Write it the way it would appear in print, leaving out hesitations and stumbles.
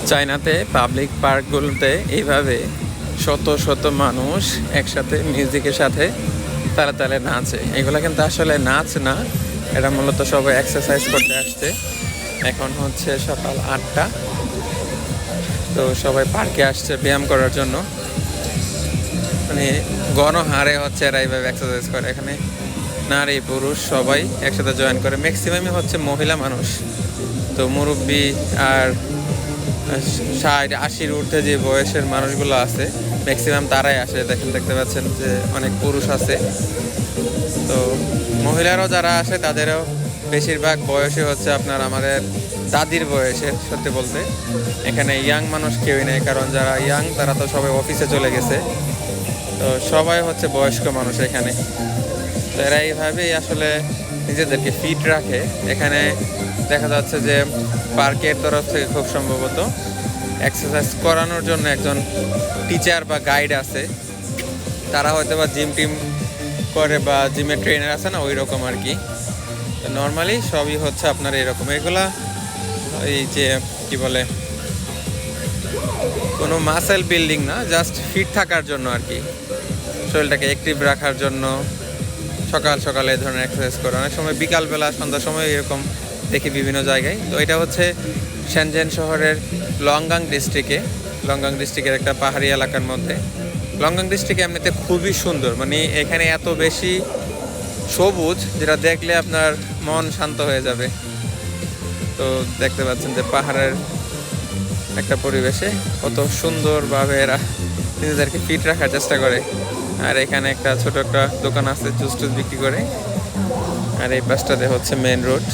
চায়নাতে পাবলিক পার্কগুলোতে এইভাবে শত শত মানুষ একসাথে মিউজিকের সাথে তালে তালে নাচে। এগুলো কিন্তু আসলে নাচ না, এটা মূলত সবাই এক্সারসাইজ করতে আসছে। এখন হচ্ছে সকাল 8টা, তো সবাই পার্কে আসছে ব্যায়াম করার জন্য। মানে গণহারে হচ্ছে এরা এইভাবে এক্সারসাইজ করে। এখানে নারী পুরুষ সবাই একসাথে জয়েন করে, ম্যাক্সিমামই হচ্ছে মহিলা মানুষ। তো মুরব্বী আর 60-80-র ঊর্ধ্বে যে বয়সের মানুষগুলো আছে ম্যাক্সিমাম তারাই আসে। দেখতে পাচ্ছেন যে অনেক পুরুষ আছে। তো মহিলারাও যারা আসে তাদেরও বেশিরভাগ বয়সে হচ্ছে আপনার আমাদের দাদির বয়সের। সত্যি বলতে এখানে ইয়াং মানুষ কেউই নেই, কারণ যারা ইয়াং তারা তো সবাই অফিসে চলে গেছে। তো সবাই হচ্ছে বয়স্ক মানুষ এখানে। তো এরা এইভাবেই আসলে নিজেদেরকে ফিট রাখে। এখানে দেখা যাচ্ছে যে পার্কের তরফ থেকে খুব সম্ভবত এক্সারসাইজ করানোর জন্য একজন টিচার বা গাইড আছে। তারা হয়তো বা জিম টিম করে বা জিমের ট্রেনার আছে না, ওই রকম আর কি। নর্মালি সবই হচ্ছে আপনার এরকম। এগুলা এই যে কি বলে, কোনো মাসেল বিল্ডিং না, জাস্ট ফিট থাকার জন্য আর কি, শরীরটাকে অ্যাক্টিভ রাখার জন্য সকাল সকালে এই ধরনের এক্সারসাইজ করে। অনেক সময় বিকালবেলা সন্ধ্যার সময় এরকম দেখি বিভিন্ন জায়গায়। তো এটা হচ্ছে শেনজেন শহরের লংগাং ডিস্ট্রিক্টের একটা পাহাড়ি এলাকার মধ্যে। লংগাং ডিস্ট্রিক্ট এমনিতে খুবই সুন্দর, মানে এখানে এত বেশি সবুজ যেটা দেখলে আপনার মন শান্ত হয়ে যাবে। তো দেখতে পাচ্ছেন যে পাহাড়ের একটা পরিবেশে কত সুন্দরভাবে এরা নিজেদেরকে ফিট রাখার চেষ্টা করে। আর এখানে একটা ছোট একটা দোকান আছে জুস টুস বিক্রি করে। আর এই পাশটাতে হচ্ছে মেন রোড।